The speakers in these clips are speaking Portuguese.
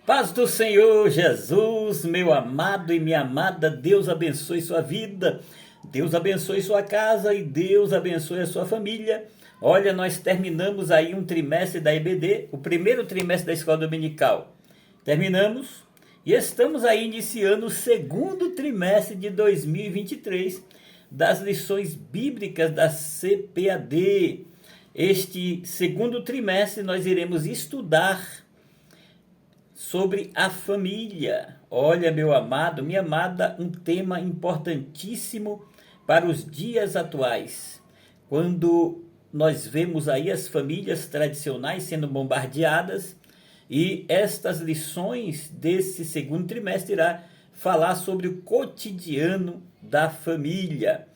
Paz do Senhor Jesus, meu amado e minha amada, Deus abençoe sua vida, Deus abençoe sua casa e Deus abençoe a sua família. Olha, nós terminamos aí um trimestre da EBD, o primeiro trimestre da escola dominical. Terminamos e estamos aí iniciando o segundo trimestre de 2023 das lições bíblicas da CPAD. Este segundo trimestre nós iremos estudar sobre a família. Olha, meu amado, minha amada, um tema importantíssimo para os dias atuais, quando nós vemos aí as famílias tradicionais sendo bombardeadas, e estas lições desse segundo trimestre irá falar sobre o cotidiano da família.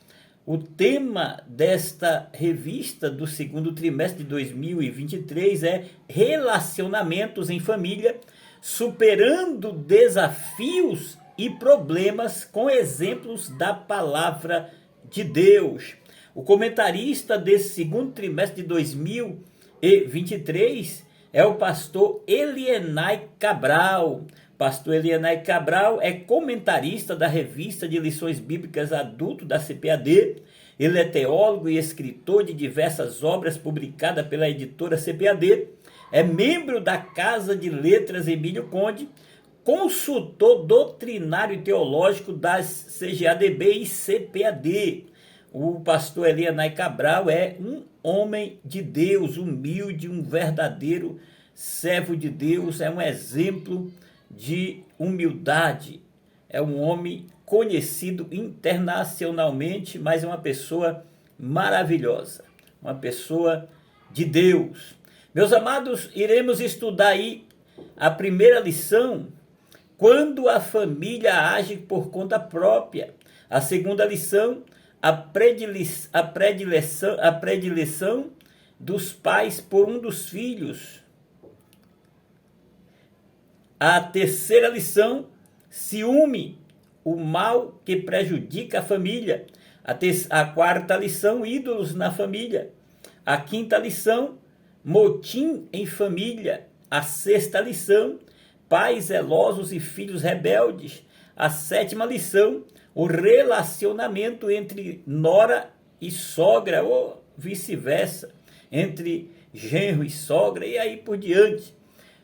O tema desta revista do segundo trimestre de 2023 é Relacionamentos em Família, superando desafios e problemas com exemplos da palavra de Deus. O comentarista desse segundo trimestre de 2023 é o pastor Elienay Cabral. Pastor Elienay Cabral é comentarista da revista de lições bíblicas adulto da CPAD. Ele é teólogo e escritor de diversas obras publicadas pela editora CPAD. É membro da Casa de Letras Emílio Conde, consultor doutrinário e teológico das CGADB e CPAD. O pastor Elienay Cabral é um homem de Deus, humilde, um verdadeiro servo de Deus, é um exemplo de humildade, é um homem conhecido internacionalmente, mas é uma pessoa maravilhosa, uma pessoa de Deus. Meus amados, iremos estudar aí a primeira lição, quando a família age por conta própria. A segunda lição, a predileção dos pais por um dos filhos. A terceira lição, ciúme, o mal que prejudica a família. A quarta lição, ídolos na família. A quinta lição, motim em família. A sexta lição, pais zelosos e filhos rebeldes. A sétima lição, o relacionamento entre nora e sogra, ou vice-versa, entre genro e sogra, e aí por diante.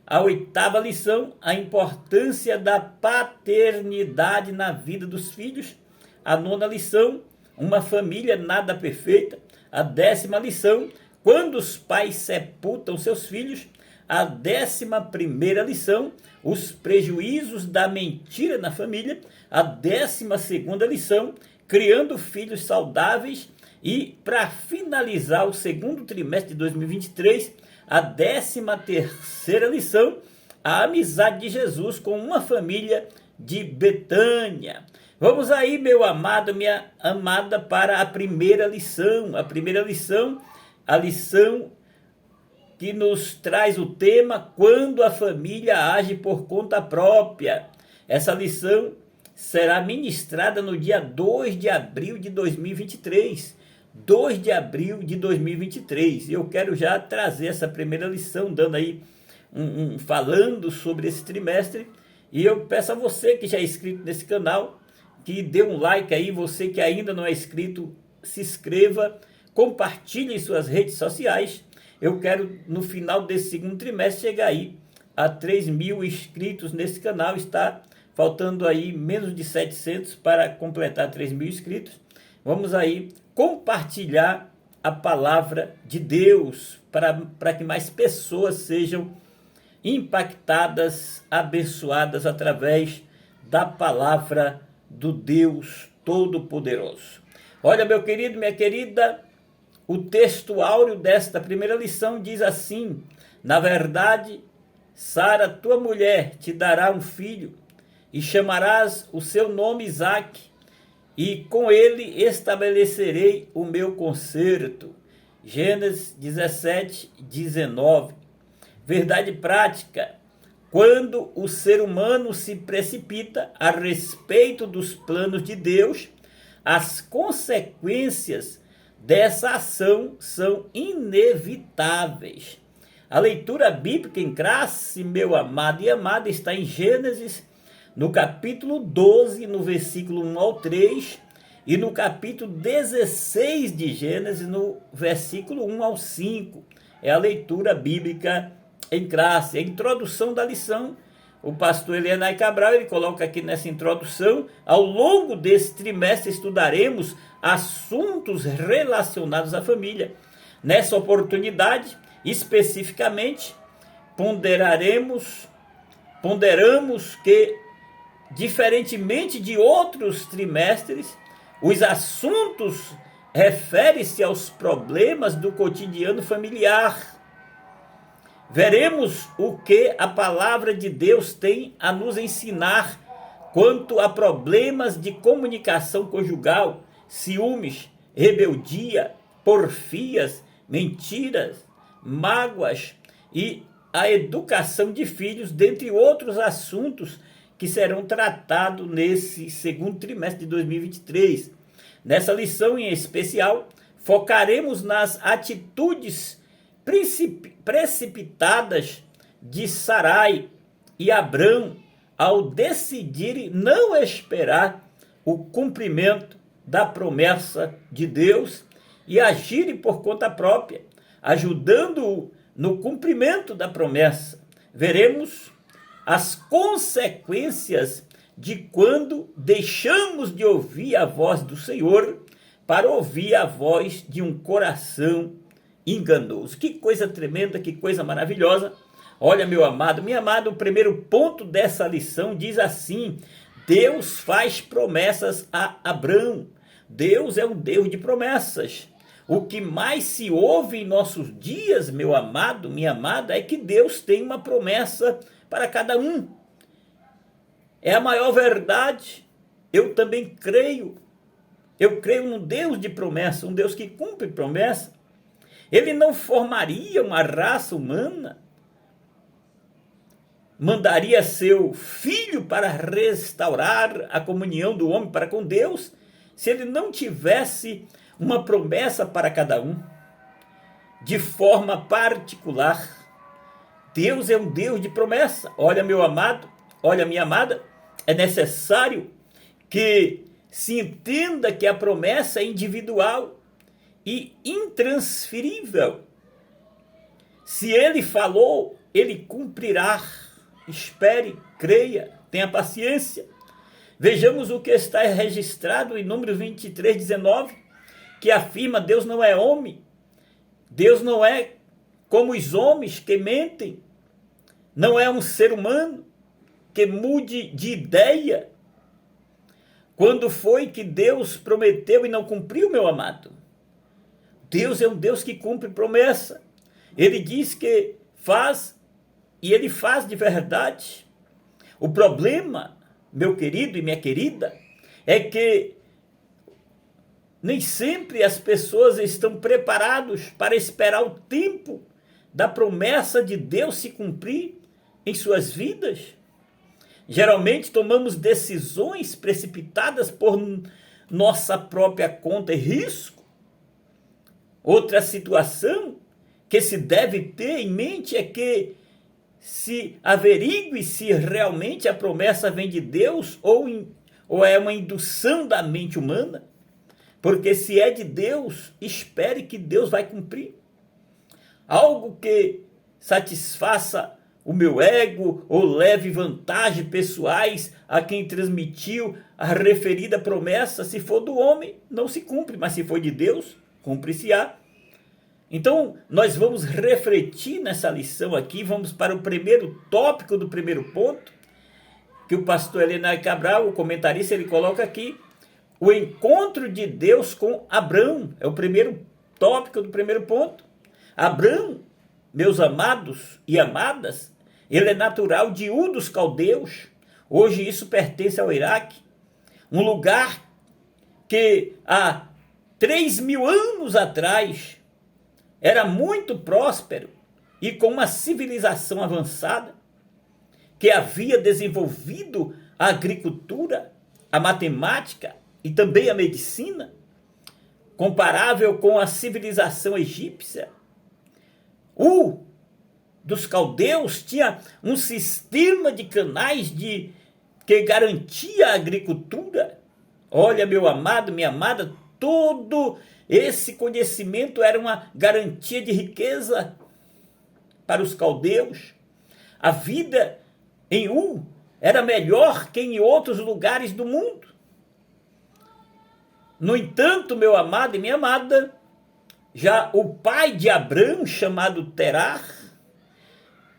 A oitava lição, a importância da paternidade na vida dos filhos. A nona lição, uma família nada perfeita. A décima lição, quando os pais sepultam seus filhos. A 11ª lição, os prejuízos da mentira na família. A 12ª lição, criando filhos saudáveis. E para finalizar o segundo trimestre de 2023, a 13ª lição, a amizade de Jesus com uma família de Betânia. Vamos aí, meu amado, minha amada, para a primeira lição. A primeira lição, a lição que nos traz o tema, quando a família age por conta própria. Essa lição será ministrada no dia 2 de abril de 2023. 2 de abril de 2023. Eu quero já trazer essa primeira lição, dando aí falando sobre esse trimestre. E eu peço a você que já é inscrito nesse canal, que dê um like aí. Você que ainda não é inscrito, se inscreva, compartilhe em suas redes sociais. Eu quero, no final desse segundo trimestre, chegar aí a 3.000 inscritos nesse canal. Está faltando aí menos de 700 para completar 3.000 inscritos. Vamos aí compartilhar a palavra de Deus para que mais pessoas sejam impactadas, abençoadas através da palavra do Deus Todo-Poderoso. Olha, meu querido, minha querida, o texto áureo desta primeira lição diz assim: na verdade, Sara, tua mulher, te dará um filho, e chamarás o seu nome Isaque, e com ele estabelecerei o meu concerto. Gênesis 17, 19. Verdade prática: quando o ser humano se precipita a respeito dos planos de Deus, as consequências dessa ação são inevitáveis. A leitura bíblica em classe, meu amado e amada, está em Gênesis, no capítulo 12, no versículo 1 ao 3, e no capítulo 16 de Gênesis, no versículo 1 ao 5. É a leitura bíblica em classe, a introdução da lição. O pastor Elianai Cabral, ele coloca aqui nessa introdução: ao longo desse trimestre estudaremos assuntos relacionados à família. Nessa oportunidade, especificamente, ponderamos que, diferentemente de outros trimestres, os assuntos referem-se aos problemas do cotidiano familiar. Veremos o que a palavra de Deus tem a nos ensinar quanto a problemas de comunicação conjugal, ciúmes, rebeldia, porfias, mentiras, mágoas e a educação de filhos, dentre outros assuntos que serão tratados nesse segundo trimestre de 2023. Nessa lição em especial, focaremos nas atitudes precipitadas de Sarai e Abrão ao decidirem não esperar o cumprimento da promessa de Deus e agirem por conta própria, ajudando-o no cumprimento da promessa. Veremos as consequências de quando deixamos de ouvir a voz do Senhor para ouvir a voz de um coração enganoso. Que coisa tremenda, que coisa maravilhosa. Olha, meu amado, minha amada, o primeiro ponto dessa lição diz assim: Deus faz promessas a Abrão. Deus é um Deus de promessas. O que mais se ouve em nossos dias, meu amado, minha amada, é que Deus tem uma promessa para cada um. É a maior verdade. Eu também creio. Eu creio num Deus de promessa, um Deus que cumpre promessa. Ele não formaria uma raça humana, mandaria seu filho para restaurar a comunhão do homem para com Deus, se ele não tivesse uma promessa para cada um, de forma particular. Deus é um Deus de promessa. Olha, meu amado, olha, minha amada, é necessário que se entenda que a promessa é individual e intransferível. Se ele falou, ele cumprirá. Espere, creia, tenha paciência. Vejamos o que está registrado em Números 23, 19, que afirma: Deus não é homem, Deus não é como os homens que mentem, não é um ser humano que mude de ideia. Quando foi que Deus prometeu e não cumpriu, meu amado? Deus é um Deus que cumpre promessa. Ele diz que faz, e ele faz de verdade. O problema, meu querido e minha querida, é que nem sempre as pessoas estão preparadas para esperar o tempo da promessa de Deus se cumprir em suas vidas. Geralmente tomamos decisões precipitadas por nossa própria conta e risco. Outra situação que se deve ter em mente é que se averigue se realmente a promessa vem de Deus ou é uma indução da mente humana. Porque se é de Deus, espere que Deus vai cumprir. Algo que satisfaça o meu ego ou leve vantagem pessoais a quem transmitiu a referida promessa, se for do homem, não se cumpre, mas se for de Deus, cumpre-se-á. Então, nós vamos refletir nessa lição aqui, vamos para o primeiro tópico do primeiro ponto, que o pastor Elianai Cabral, o comentarista, ele coloca aqui: o encontro de Deus com Abrão. É o primeiro tópico do primeiro ponto. Abrão, meus amados e amadas, ele é natural de Ur dos Caldeus. Hoje isso pertence ao Iraque. Um lugar que há 3.000 anos atrás era muito próspero e com uma civilização avançada, que havia desenvolvido a agricultura, a matemática e também a medicina, comparável com a civilização egípcia. dos caldeus tinha um sistema de canais que garantia a agricultura. Olha, meu amado, minha amada, todo esse conhecimento era uma garantia de riqueza para os caldeus. A vida em era melhor que em outros lugares do mundo. No entanto, meu amado e minha amada, já o pai de Abrão, chamado Terá,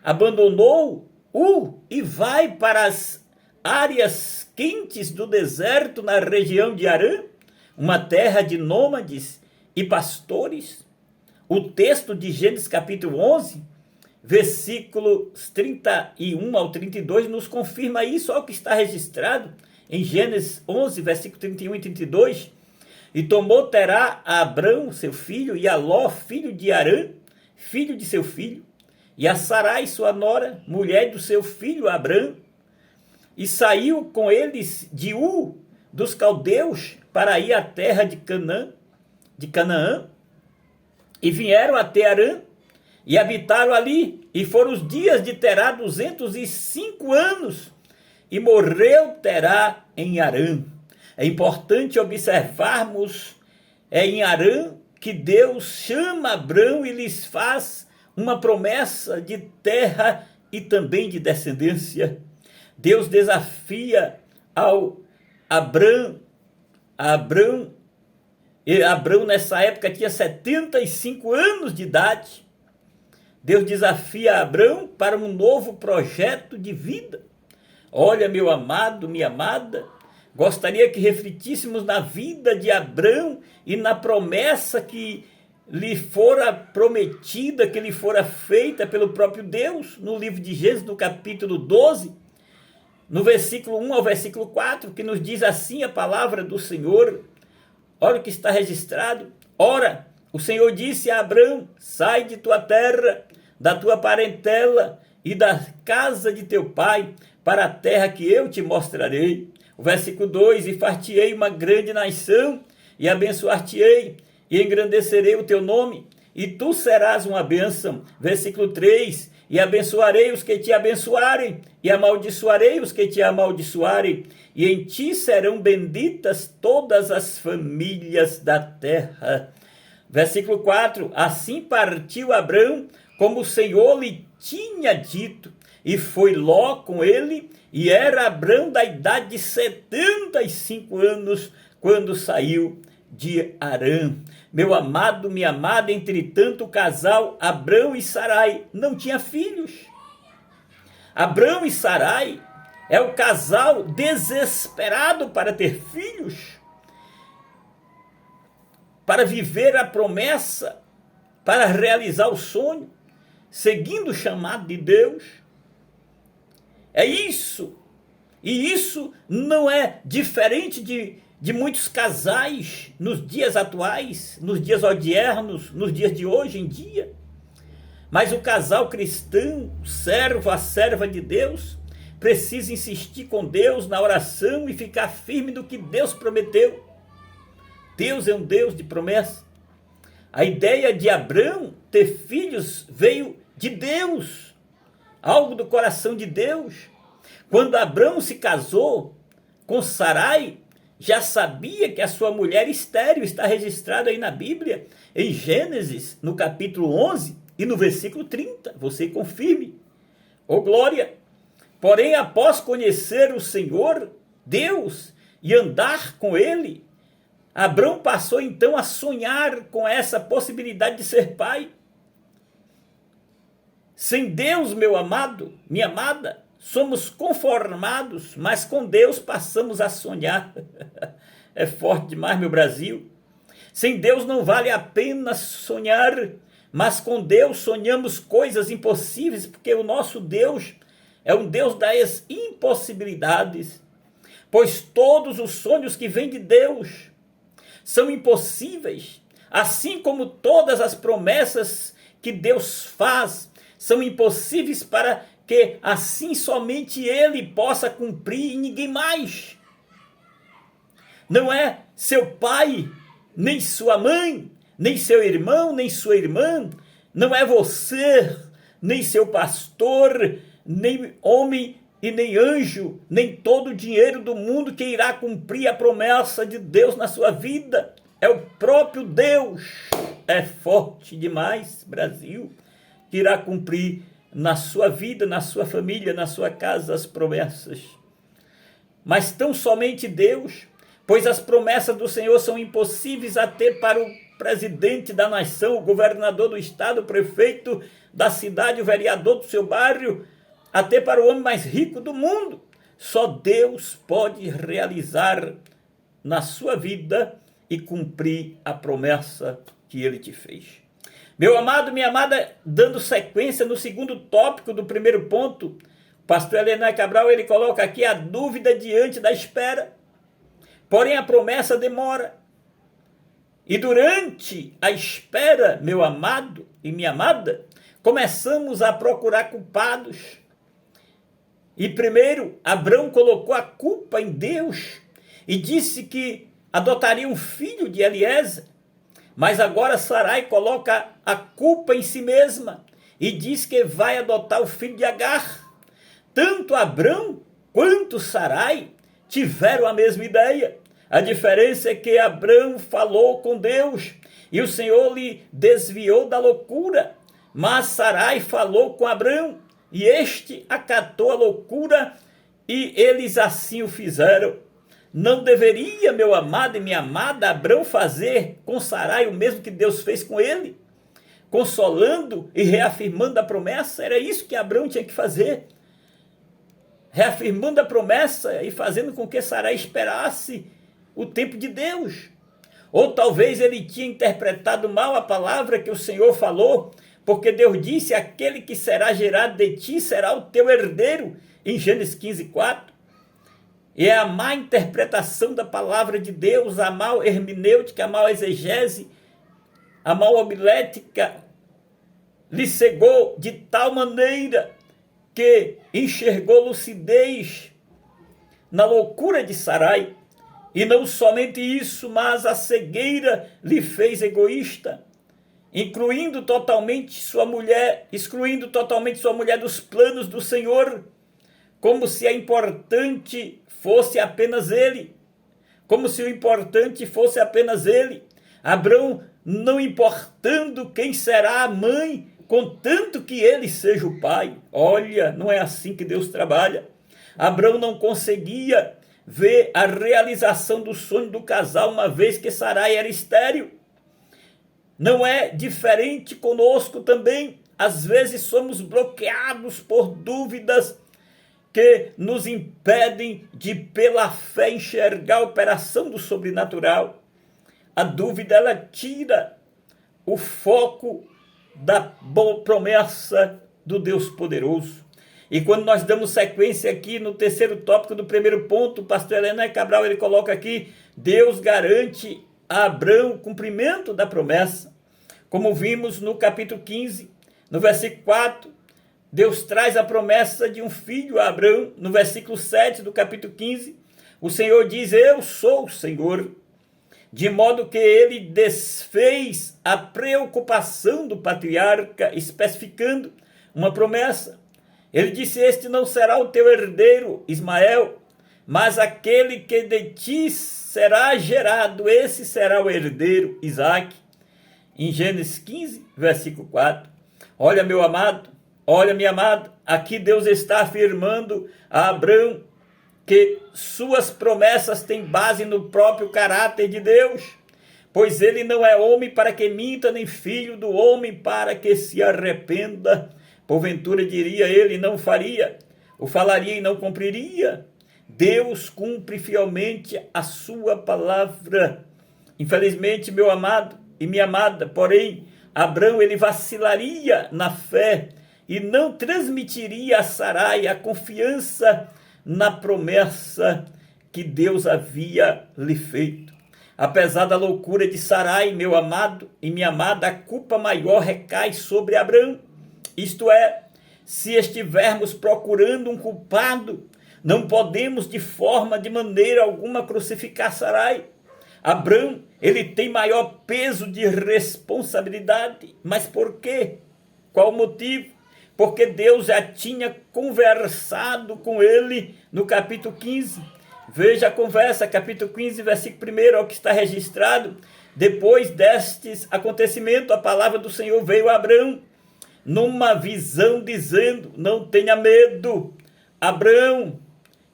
abandonou e vai para as áreas quentes do deserto na região de Harã, uma terra de nômades e pastores. O texto de Gênesis capítulo 11, versículos 31 ao 32, nos confirma isso, ao que está registrado em Gênesis 11, versículo 31 e 32. E tomou Terá a Abrão, seu filho, e a Ló, filho de Harã, filho de seu filho, e a Sarai, sua nora, mulher do seu filho Abrão, e saiu com eles de dos caldeus para ir à terra de Canaã, e vieram até Harã, e habitaram ali, e foram os dias de Terá 205 anos, e morreu Terá em Harã. É importante observarmos em Harã que Deus chama Abrão e lhes faz uma promessa de terra e também de descendência. Deus desafia ao Abrão nessa época tinha 75 anos de idade. Deus desafia Abrão para um novo projeto de vida. Olha, meu amado, minha amada, gostaria que refletíssemos na vida de Abrão e na promessa que lhe fora prometida, que lhe fora feita pelo próprio Deus, no livro de Gênesis, no capítulo 12, no versículo 1 ao versículo 4, que nos diz assim a palavra do Senhor. Olha o que está registrado. Ora, o Senhor disse a Abrão: sai de tua terra, da tua parentela e da casa de teu pai, para a terra que eu te mostrarei. O versículo 2: e far-te-ei uma grande nação, e abençoar-te-ei, e engrandecerei o teu nome, e tu serás uma bênção. Versículo 3: e abençoarei os que te abençoarem, e amaldiçoarei os que te amaldiçoarem, e em ti serão benditas todas as famílias da terra. Versículo 4: assim partiu Abrão, como o Senhor lhe tinha dito, e foi Ló com ele, e era Abrão da idade de 75 anos, quando saiu de Harã. Meu amado, minha amada, entretanto, o casal Abrão e Sarai não tinha filhos. Abrão e Sarai é o casal desesperado para ter filhos, para viver a promessa, para realizar o sonho, seguindo o chamado de Deus. É isso. E isso não é diferente de muitos casais nos dias atuais, nos dias odiernos, nos dias de hoje em dia. Mas o casal cristão, o servo, a serva de Deus, precisa insistir com Deus na oração e ficar firme no que Deus prometeu. Deus é um Deus de promessa. A ideia de Abrão ter filhos veio de Deus, algo do coração de Deus. Quando Abrão se casou com Sarai, já sabia que a sua mulher estéril, está registrado aí na Bíblia, em Gênesis, no capítulo 11 e no versículo 30, você confirme. Oh glória! Porém, após conhecer o Senhor, Deus, e andar com Ele, Abrão passou então a sonhar com essa possibilidade de ser pai. Sem Deus, meu amado, minha amada, somos conformados, mas com Deus passamos a sonhar. É forte demais, meu Brasil. Sem Deus não vale a pena sonhar, mas com Deus sonhamos coisas impossíveis, porque o nosso Deus é um Deus das impossibilidades. Pois todos os sonhos que vêm de Deus são impossíveis, assim como todas as promessas que Deus faz são impossíveis para que assim somente Ele possa cumprir e ninguém mais. Não é seu pai, nem sua mãe, nem seu irmão, nem sua irmã, não é você, nem seu pastor, nem homem e nem anjo, nem todo o dinheiro do mundo que irá cumprir a promessa de Deus na sua vida. É o próprio Deus. É forte demais, Brasil, que irá cumprir na sua vida, na sua família, na sua casa as promessas. Mas tão somente Deus, pois as promessas do Senhor são impossíveis até para o presidente da nação, o governador do estado, o prefeito da cidade, o vereador do seu bairro, até para o homem mais rico do mundo. Só Deus pode realizar na sua vida e cumprir a promessa que ele te fez. Meu amado, minha amada, dando sequência no segundo tópico do primeiro ponto, o pastor Elianai Cabral, ele coloca aqui a dúvida diante da espera. Porém, a promessa demora. E durante a espera, meu amado e minha amada, começamos a procurar culpados. E primeiro, Abrão colocou a culpa em Deus e disse que adotaria um filho de Eliezer. Mas agora Sarai coloca a culpa em si mesma e diz que vai adotar o filho de Agar. Tanto Abrão quanto Sarai tiveram a mesma ideia. A diferença é que Abrão falou com Deus e o Senhor lhe desviou da loucura. Mas Sarai falou com Abrão e este acatou a loucura e eles assim o fizeram. Não deveria, meu amado e minha amada, Abrão fazer com Sarai o mesmo que Deus fez com ele? Consolando e reafirmando a promessa? Era isso que Abrão tinha que fazer. Reafirmando a promessa e fazendo com que Sarai esperasse o tempo de Deus. Ou talvez ele tinha interpretado mal a palavra que o Senhor falou, porque Deus disse, aquele que será gerado de ti será o teu herdeiro, em Gênesis 15:4. E é a má interpretação da palavra de Deus, a má hermenêutica, a má exegese, a má homilética, lhe cegou de tal maneira que enxergou lucidez na loucura de Sarai. E não somente isso, mas a cegueira lhe fez egoísta, excluindo totalmente sua mulher dos planos do Senhor, como se a importante fosse apenas ele, como se o importante fosse apenas ele. Abrão, não importando quem será a mãe, contanto que ele seja o pai. Olha, não é assim que Deus trabalha. Abrão não conseguia ver a realização do sonho do casal, uma vez que Sarai era estéril. Não é diferente conosco também. Às vezes somos bloqueados por dúvidas que nos impedem de, pela fé, enxergar a operação do sobrenatural. A dúvida, ela tira o foco da boa promessa do Deus poderoso. E quando nós damos sequência aqui no terceiro tópico do primeiro ponto, o pastor Elianai Cabral, ele coloca aqui, Deus garante a Abrão o cumprimento da promessa. Como vimos no capítulo 15, no versículo 4, Deus traz a promessa de um filho a Abrão. No versículo 7 do capítulo 15, o Senhor diz, eu sou o Senhor. De modo que ele desfez a preocupação do patriarca, especificando uma promessa. Ele disse, este não será o teu herdeiro, Ismael, mas aquele que de ti será gerado, esse será o herdeiro, Isaque. Em Gênesis 15, versículo 4. Olha, meu amado, olha, minha amada, aqui Deus está afirmando a Abrão que suas promessas têm base no próprio caráter de Deus, pois ele não é homem para que minta, nem filho do homem para que se arrependa. Porventura diria ele, não faria, ou falaria e não cumpriria. Deus cumpre fielmente a sua palavra. Infelizmente, meu amado e minha amada, porém, Abrão, ele vacilaria na fé e não transmitiria a Sarai a confiança na promessa que Deus havia lhe feito. Apesar da loucura de Sarai, meu amado e minha amada, a culpa maior recai sobre Abrão. Isto é, se estivermos procurando um culpado, não podemos de maneira alguma crucificar Sarai. Abrão, ele tem maior peso de responsabilidade. Mas por quê? Qual o motivo? porque Deus já tinha conversado com ele no capítulo 15. Veja a conversa, capítulo 15, versículo 1, é o que está registrado. Depois destes acontecimentos, a palavra do Senhor veio a Abrão numa visão, dizendo: não tenha medo, Abrão,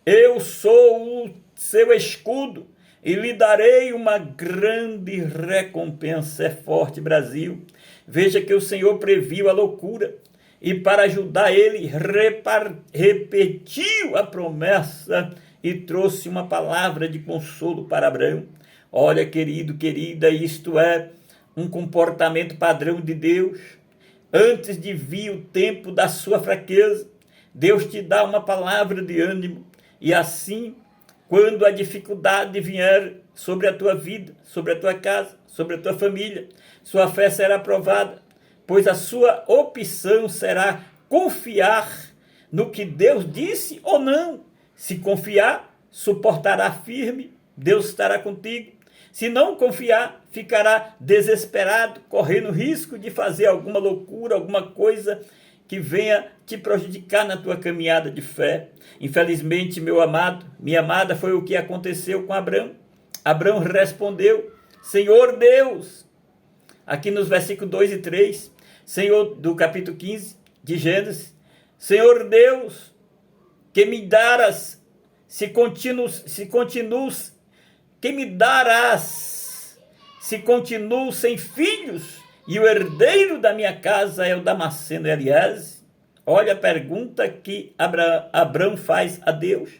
eu sou o seu escudo e lhe darei uma grande recompensa. É forte, Brasil. Veja que o Senhor previu a loucura e, para ajudar ele, repetiu a promessa e trouxe uma palavra de consolo para Abrão. Olha, querido, querida, isto é um comportamento padrão de Deus. Antes de vir o tempo da sua fraqueza, Deus te dá uma palavra de ânimo, e assim, quando a dificuldade vier sobre a tua vida, sobre a tua casa, sobre a tua família, sua fé será provada, pois a sua opção será confiar no que Deus disse ou não. Se confiar, suportará firme, Deus estará contigo. Se não confiar, ficará desesperado, correndo risco de fazer alguma loucura, alguma coisa que venha te prejudicar na tua caminhada de fé. Infelizmente, meu amado, minha amada, foi o que aconteceu com Abrão. Abrão respondeu: Senhor Deus, aqui nos versículos 2 e 3, Senhor, do capítulo 15 de Gênesis, Senhor Deus, que me darás, que me darás, se continuo sem filhos, e o herdeiro da minha casa é o Damasceno Elias? Olha a pergunta que Abrão faz a Deus.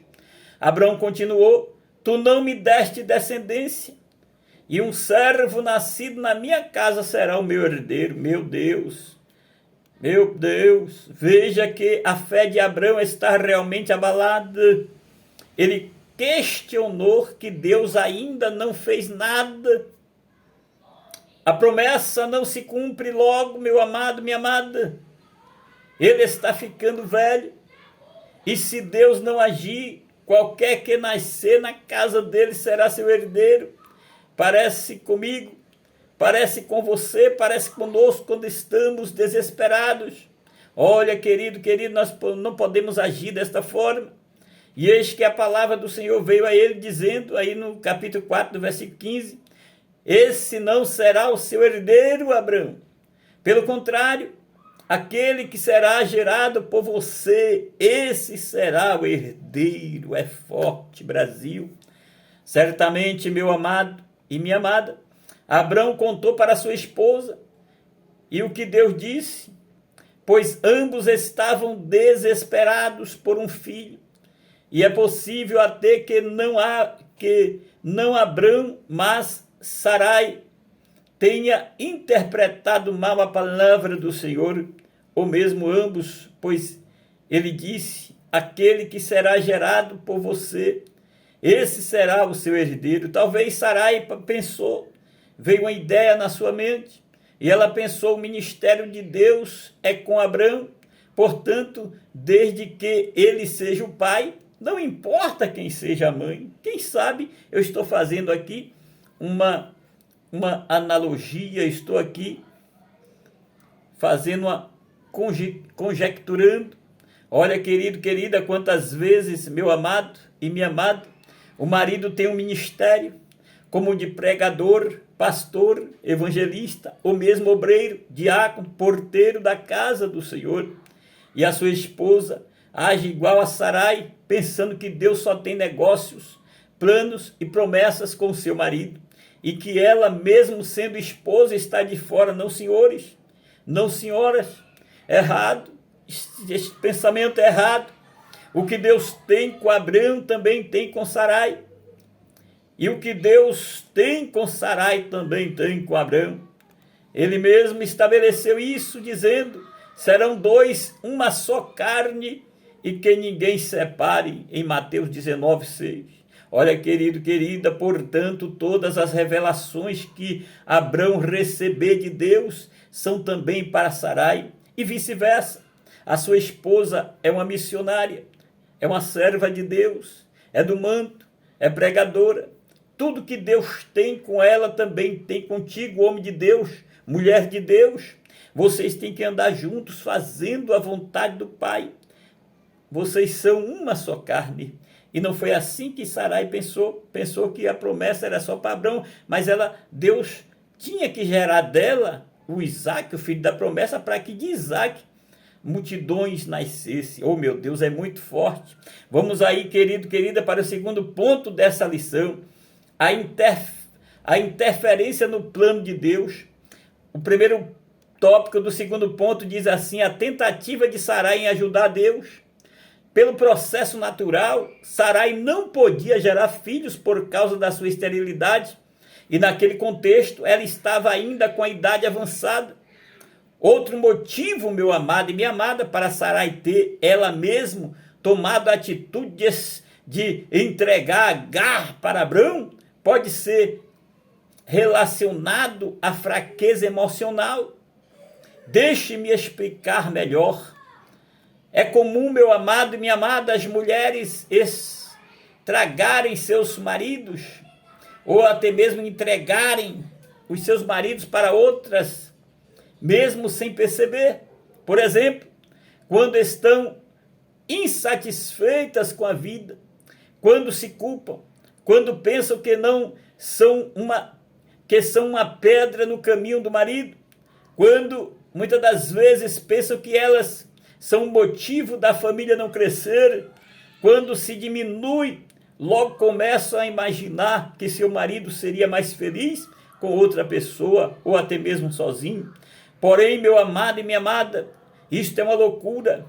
Abrão continuou: tu não me deste descendência, e um servo nascido na minha casa será o meu herdeiro. Meu Deus, veja que a fé de Abrão está realmente abalada. Ele questionou que Deus ainda não fez nada. A promessa não se cumpre logo, meu amado, minha amada. Ele está ficando velho, e se Deus não agir, qualquer que nascer na casa dele será seu herdeiro. Parece comigo, parece com você, parece conosco quando estamos desesperados. Olha, querido, nós não podemos agir desta forma. E eis que a palavra do Senhor veio a ele, dizendo, aí no capítulo 4, do versículo 15, esse não será o seu herdeiro, Abrão. Pelo contrário, aquele que será gerado por você, esse será o herdeiro. É forte, Brasil. Certamente, meu amado e minha amada, Abrão contou para sua esposa, e o que Deus disse, pois ambos estavam desesperados por um filho. E é possível até que não Abrão, mas Sarai tenha interpretado mal a palavra do Senhor, ou mesmo ambos, pois ele disse: aquele que será gerado por você, esse será o seu herdeiro. Talvez Sarai pensou, veio uma ideia na sua mente, e ela pensou: o ministério de Deus é com Abrão, portanto, desde que ele seja o pai, não importa quem seja a mãe. Quem sabe eu estou fazendo aqui uma analogia, estou aqui fazendo conjecturando. Olha, querido, querida, quantas vezes, meu amado e minha amada, o marido tem um ministério como de pregador, pastor, evangelista, ou mesmo obreiro, diácono, porteiro da casa do Senhor, e a sua esposa age igual a Sarai, pensando que Deus só tem negócios, planos e promessas com o seu marido, e que ela, mesmo sendo esposa, está de fora. Não, senhores, não, senhoras, errado, este pensamento é errado. O que Deus tem com Abrão também tem com Sarai, e o que Deus tem com Sarai também tem com Abrão. Ele mesmo estabeleceu isso, dizendo: serão dois, uma só carne, e que ninguém separe, em Mateus 19, 6. Olha, querido, querida, portanto, todas as revelações que Abrão recebeu de Deus são também para Sarai, e vice-versa. A sua esposa é uma missionária, é uma serva de Deus, é do manto, é pregadora. Tudo que Deus tem com ela também tem contigo, homem de Deus, mulher de Deus. Vocês têm que andar juntos, fazendo a vontade do Pai. Vocês são uma só carne. E não foi assim que Sarai pensou que a promessa era só para Abraão, mas Deus tinha que gerar dela o Isaac, o filho da promessa, para que de Isaac multidões nascessem. Oh, meu Deus, é muito forte. Vamos aí, querido, querida, para o segundo ponto dessa lição, a interferência no plano de Deus. O primeiro tópico do segundo ponto diz assim: a tentativa de Sarai em ajudar Deus. Pelo processo natural, Sarai não podia gerar filhos por causa da sua esterilidade, e naquele contexto ela estava ainda com a idade avançada. Outro motivo, meu amado e minha amada, para Sarai ter ela mesma tomado a atitude de entregar Agar para Abrão, pode ser relacionado à fraqueza emocional. Deixe-me explicar melhor. É comum, meu amado e minha amada, as mulheres estragarem seus maridos, ou até mesmo entregarem os seus maridos para outras, mesmo sem perceber. Por exemplo, quando estão insatisfeitas com a vida, quando se culpam, quando pensam que são uma pedra no caminho do marido, quando muitas das vezes pensam que elas são o motivo da família não crescer, quando se diminui, logo começam a imaginar que seu marido seria mais feliz com outra pessoa, ou até mesmo sozinho. Porém, meu amado e minha amada, isto é uma loucura,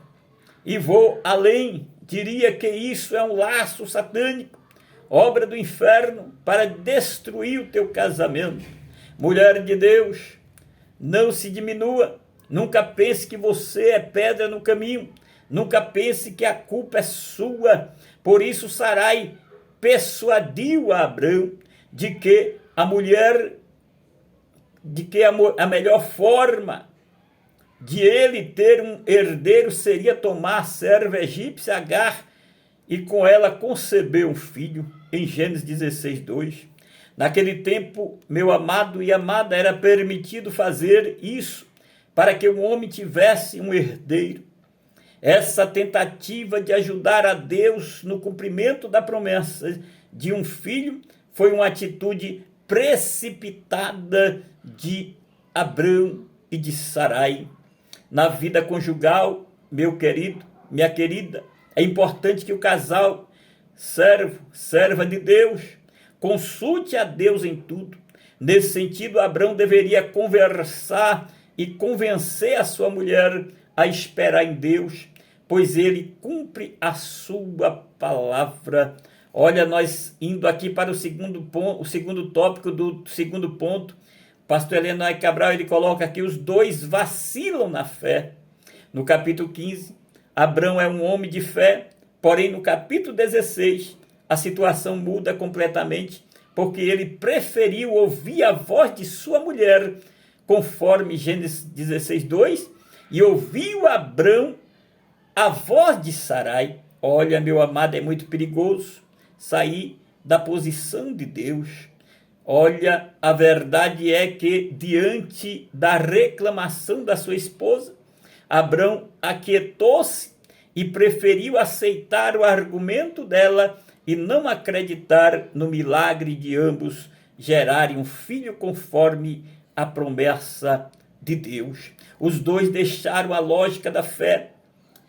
e vou além, diria que isso é um laço satânico, obra do inferno, para destruir o teu casamento. Mulher de Deus, não se diminua. Nunca pense que você é pedra no caminho. Nunca pense que a culpa é sua. Por isso Sarai persuadiu a Abrão de que a melhor forma de ele ter um herdeiro seria tomar a serva egípcia Agar e com ela conceber um filho, em Gênesis 16:2. Naquele tempo, meu amado e amada, era permitido fazer isso para que o homem tivesse um herdeiro. Essa tentativa de ajudar a Deus no cumprimento da promessa de um filho foi uma atitude precipitada de Abrão e de Sarai. Na vida conjugal, meu querido, minha querida, é importante que o casal, serva de Deus, consulte a Deus em tudo. Nesse sentido, Abrão deveria conversar e convencer a sua mulher a esperar em Deus, pois ele cumpre a sua palavra. Olha, nós indo aqui para o segundo tópico do segundo ponto, pastor Heleno Cabral, ele coloca aqui: os dois vacilam na fé. No capítulo 15, Abrão é um homem de fé, porém no capítulo 16, a situação muda completamente, porque ele preferiu ouvir a voz de sua mulher, conforme Gênesis 16:2, e ouviu Abrão a voz de Sarai. Olha, meu amado, é muito perigoso sair da posição de Deus. Olha, a verdade é que, diante da reclamação da sua esposa, Abrão aquietou-se e preferiu aceitar o argumento dela e não acreditar no milagre de ambos gerarem um filho conforme a promessa de Deus. Os dois deixaram a lógica da fé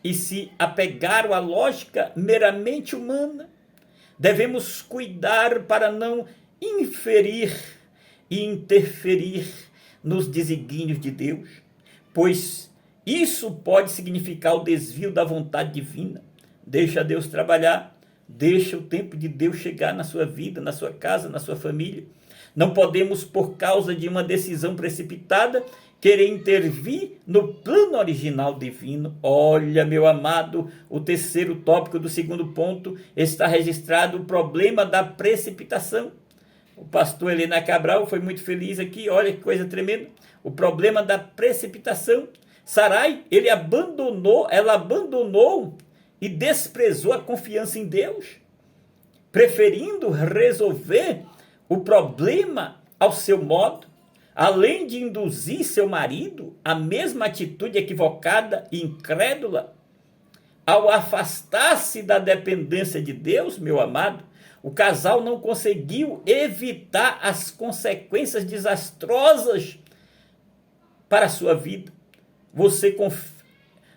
e se apegaram à lógica meramente humana. Devemos cuidar para não inferir e interferir nos desígnios de Deus, pois isso pode significar o desvio da vontade divina. Deixa Deus trabalhar, deixa o tempo de Deus chegar na sua vida, na sua casa, na sua família. Não podemos, por causa de uma decisão precipitada, querer intervir no plano original divino. Olha, meu amado, o terceiro tópico do segundo ponto está registrado: o problema da precipitação. O pastor Heleno Cabral foi muito feliz aqui, olha que coisa tremenda. O problema da precipitação. Sarai, ela abandonou e desprezou a confiança em Deus, preferindo resolver o problema ao seu modo. além de induzir seu marido à mesma atitude equivocada e incrédula, ao afastar-se da dependência de Deus, meu amado, o casal não conseguiu evitar as consequências desastrosas para a sua vida.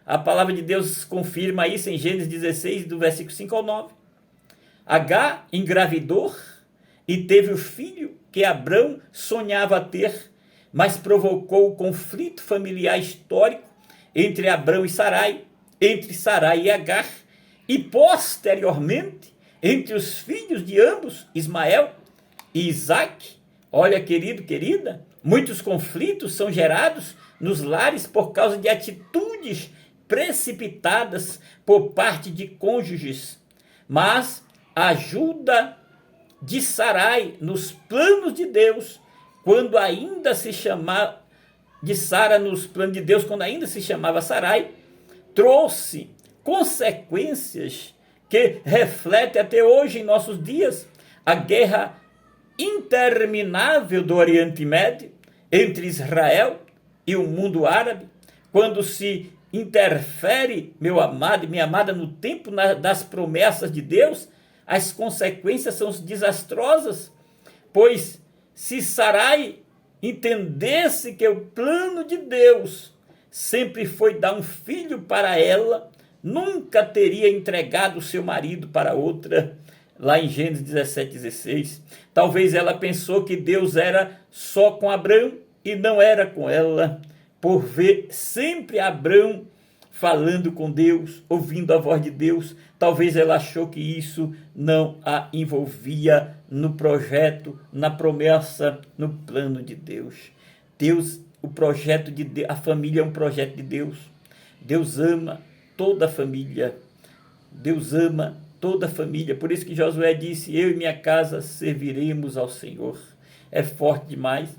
A palavra de Deus confirma isso em Gênesis 16, do versículo 5 ao 9. Agar engravidou e teve o filho que Abrão sonhava ter, mas provocou o conflito familiar histórico entre Abrão e Sarai, entre Sarai e Agar, e posteriormente entre os filhos de ambos, Ismael e Isaque. Olha, querido, querida, muitos conflitos são gerados nos lares por causa de atitudes precipitadas por parte de cônjuges, mas a ajuda de Sarai nos planos de Deus, quando ainda se chamava de Sara nos planos de Deus, quando ainda se chamava Sarai, trouxe consequências que refletem até hoje em nossos dias a guerra interminável do Oriente Médio entre Israel e o mundo árabe, quando se interfere, meu amado e minha amada, no tempo das promessas de Deus, as consequências são desastrosas, pois se Sarai entendesse que o plano de Deus sempre foi dar um filho para ela, nunca teria entregado o seu marido para outra, lá em Gênesis 17:16. Talvez ela pensou que Deus era só com Abrão e não era com ela, por ver sempre Abrão falando com Deus, ouvindo a voz de Deus. Talvez ela achou que isso não a envolvia no projeto, na promessa, no plano de Deus. O projeto de Deus, a família é um projeto de Deus. Deus ama toda a família. Deus ama toda a família. Por isso que Josué disse: eu e minha casa serviremos ao Senhor. É forte demais.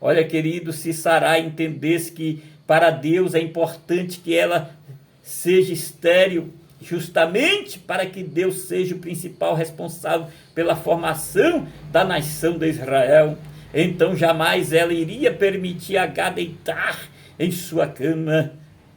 Olha, querido, se Sarai entendesse que para Deus é importante que ela seja estéril, justamente para que Deus seja o principal responsável pela formação da nação de Israel, então jamais ela iria permitir Agar deitar em sua cama.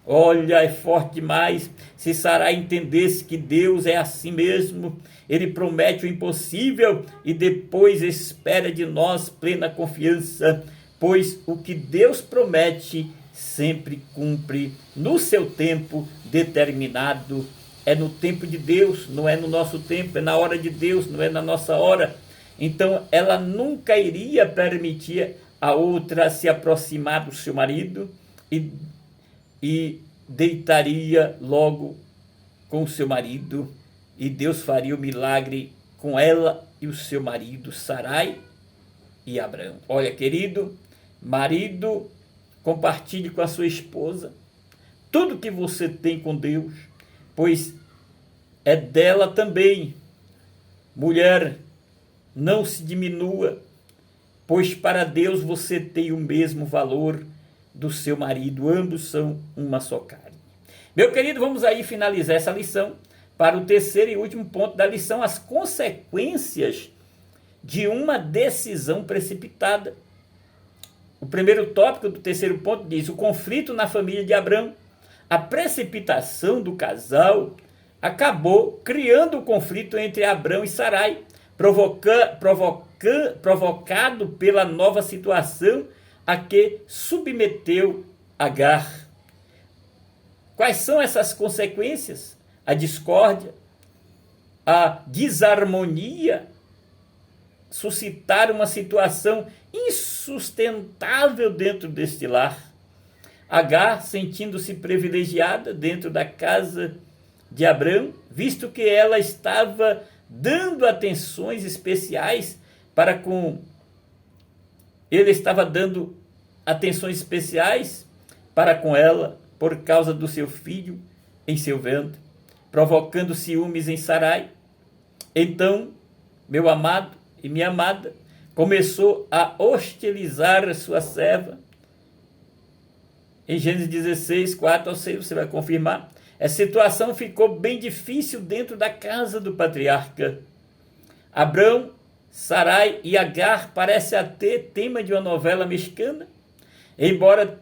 Olha, é forte demais. Se Sarai entendesse que Deus é assim mesmo, ele promete o impossível e depois espera de nós plena confiança, pois o que Deus promete sempre cumpre no seu tempo determinado. É no tempo de Deus, não é no nosso tempo, é na hora de Deus, não é na nossa hora. Então ela nunca iria permitir a outra se aproximar do seu marido e deitaria logo com o seu marido, e Deus faria o milagre com ela e o seu marido, Sarai e Abrão. Olha, querido, marido, compartilhe com a sua esposa tudo que você tem com Deus, pois é dela também. Mulher, não se diminua, pois para Deus você tem o mesmo valor do seu marido, ambos são uma só carne. Meu querido, vamos aí finalizar essa lição para o terceiro e último ponto da lição: as consequências de uma decisão precipitada. O primeiro tópico do terceiro ponto diz: o conflito na família de Abrão. A precipitação do casal acabou criando o conflito entre Abrão e Sarai, provocado pela nova situação a que submeteu Agar. Quais são essas consequências? A discórdia, a desarmonia, suscitar uma situação insustentável dentro deste lar. Agar sentindo-se privilegiada dentro da casa de Abrão, visto que ela estava dando atenções especiais para com... Ele estava dando atenções especiais para com ela por causa do seu filho em seu ventre, provocando ciúmes em Sarai. Então, meu amado e minha amada, começou a hostilizar a sua serva. Em Gênesis 16, 4 ao 6, você vai confirmar. A situação ficou bem difícil dentro da casa do patriarca. Abrão Sarai e Agar parece até tema de uma novela mexicana, embora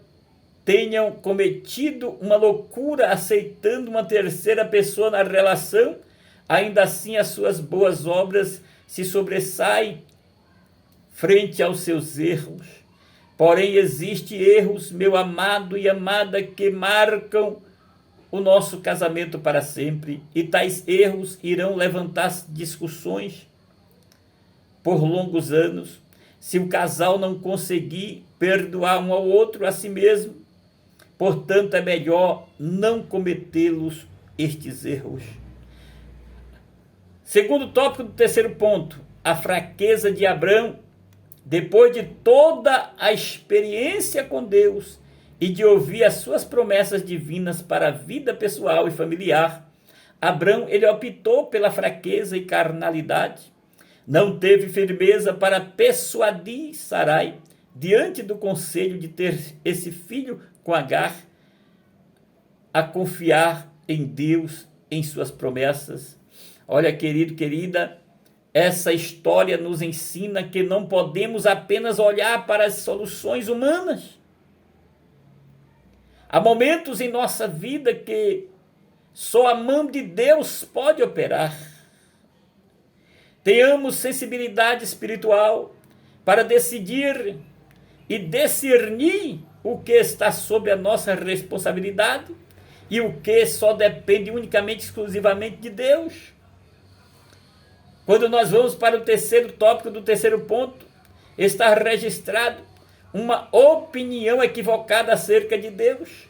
tenham cometido uma loucura aceitando uma terceira pessoa na relação, ainda assim as suas boas obras se sobressaem frente aos seus erros. Porém, existem erros, meu amado e amada, que marcam o nosso casamento para sempre, e tais erros irão levantar discussões por longos anos, se o casal não conseguir perdoar um ao outro, a si mesmo. Portanto, é melhor não cometê-los, estes erros. Segundo tópico do terceiro ponto, a fraqueza de Abrão. Depois de toda a experiência com Deus e de ouvir as suas promessas divinas para a vida pessoal e familiar, Abrão, ele optou pela fraqueza e carnalidade. Não teve firmeza para persuadir Sarai, diante do conselho de ter esse filho com Agar, a confiar em Deus, em suas promessas. Olha, querido, querida, essa história nos ensina que não podemos apenas olhar para as soluções humanas. Há momentos em nossa vida que só a mão de Deus pode operar. Tenhamos sensibilidade espiritual para decidir e discernir o que está sob a nossa responsabilidade e o que só depende unicamente, exclusivamente de Deus. Quando nós vamos para o terceiro tópico do terceiro ponto, está registrado uma opinião equivocada acerca de Deus.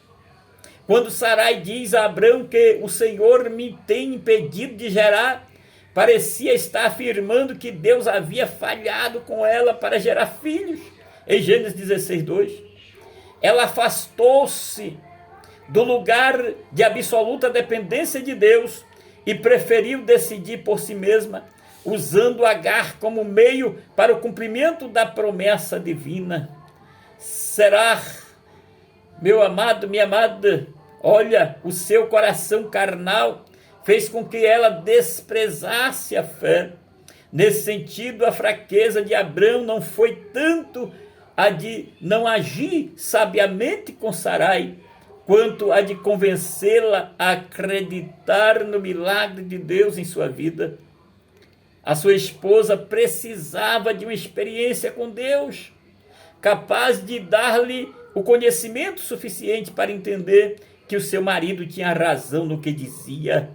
Quando Sarai diz a Abrão que o Senhor me tem impedido de gerar, parecia estar afirmando que Deus havia falhado com ela para gerar filhos. Em Gênesis 16:2, ela afastou-se do lugar de absoluta dependência de Deus e preferiu decidir por si mesma, usando Agar como meio para o cumprimento da promessa divina. Será, meu amado, minha amada, olha, o seu coração carnal fez com que ela desprezasse a fé. Nesse sentido, a fraqueza de Abrão não foi tanto a de não agir sabiamente com Sarai, quanto a de convencê-la a acreditar no milagre de Deus em sua vida. A sua esposa precisava de uma experiência com Deus, capaz de dar-lhe o conhecimento suficiente para entender que o seu marido tinha razão no que dizia.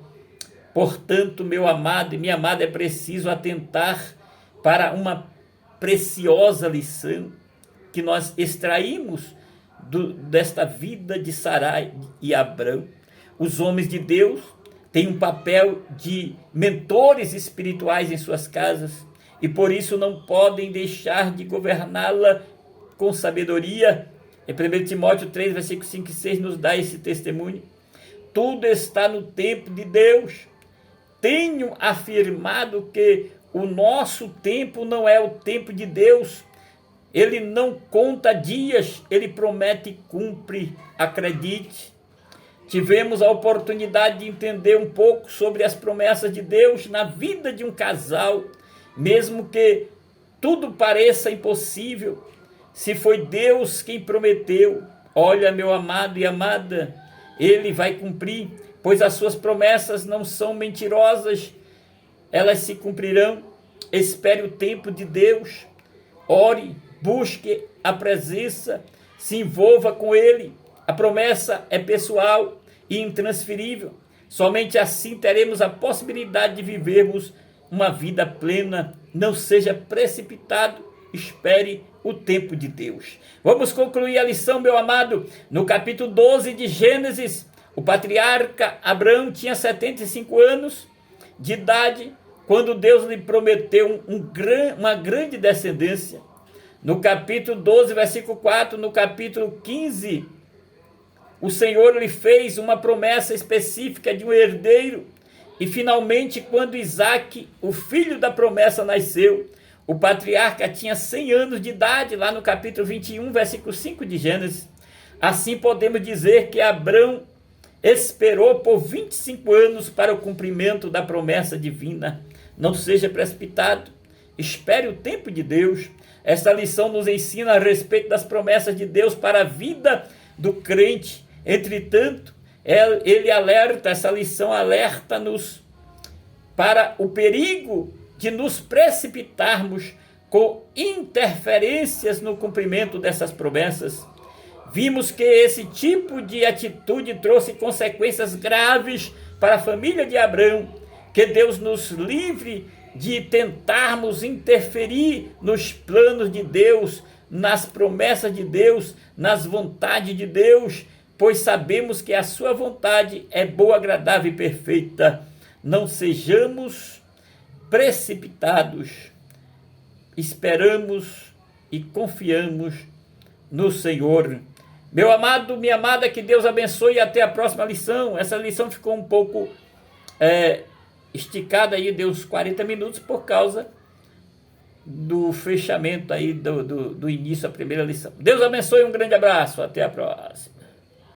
Portanto, meu amado e minha amada, é preciso atentar para uma preciosa lição que nós extraímos desta vida de Sarai e Abrão. Os homens de Deus têm um papel de mentores espirituais em suas casas e por isso não podem deixar de governá-la com sabedoria. Em 1 Timóteo 3, versículos 5 e 6 nos dá esse testemunho. Tudo está no tempo de Deus. Tenho afirmado que o nosso tempo não é o tempo de Deus. Ele não conta dias, ele promete e cumpre. Acredite. Tivemos a oportunidade de entender um pouco sobre as promessas de Deus na vida de um casal, mesmo que tudo pareça impossível. Se foi Deus quem prometeu, olha, meu amado e amada, ele vai cumprir, pois as suas promessas não são mentirosas, elas se cumprirão. Espere o tempo de Deus, ore, busque a presença, se envolva com ele. A promessa é pessoal e intransferível. Somente assim teremos a possibilidade de vivermos uma vida plena. Não seja precipitado, espere o tempo de Deus. Vamos concluir a lição, meu amado. No capítulo 12 de Gênesis, o patriarca Abrão tinha 75 anos de idade quando Deus lhe prometeu uma grande descendência. No capítulo 12, versículo 4, no capítulo 15, o Senhor lhe fez uma promessa específica de um herdeiro. E finalmente, quando Isaac, o filho da promessa, nasceu, o patriarca tinha 100 anos de idade, lá no capítulo 21, versículo 5 de Gênesis. Assim podemos dizer que Abrão esperou por 25 anos para o cumprimento da promessa divina. Não seja precipitado, espere o tempo de Deus. Esta lição nos ensina a respeito das promessas de Deus para a vida do crente. Entretanto, essa lição alerta-nos para o perigo de nos precipitarmos com interferências no cumprimento dessas promessas. Vimos que esse tipo de atitude trouxe consequências graves para a família de Abraão. Que Deus nos livre de tentarmos interferir nos planos de Deus, nas promessas de Deus, nas vontades de Deus, pois sabemos que a sua vontade é boa, agradável e perfeita. Não sejamos precipitados. Esperamos e confiamos no Senhor. Meu amado, minha amada, que Deus abençoe e até a próxima lição. Essa lição ficou um pouco esticada aí, deu uns 40 minutos por causa do fechamento aí do início da primeira lição. Deus abençoe, um grande abraço, até a próxima.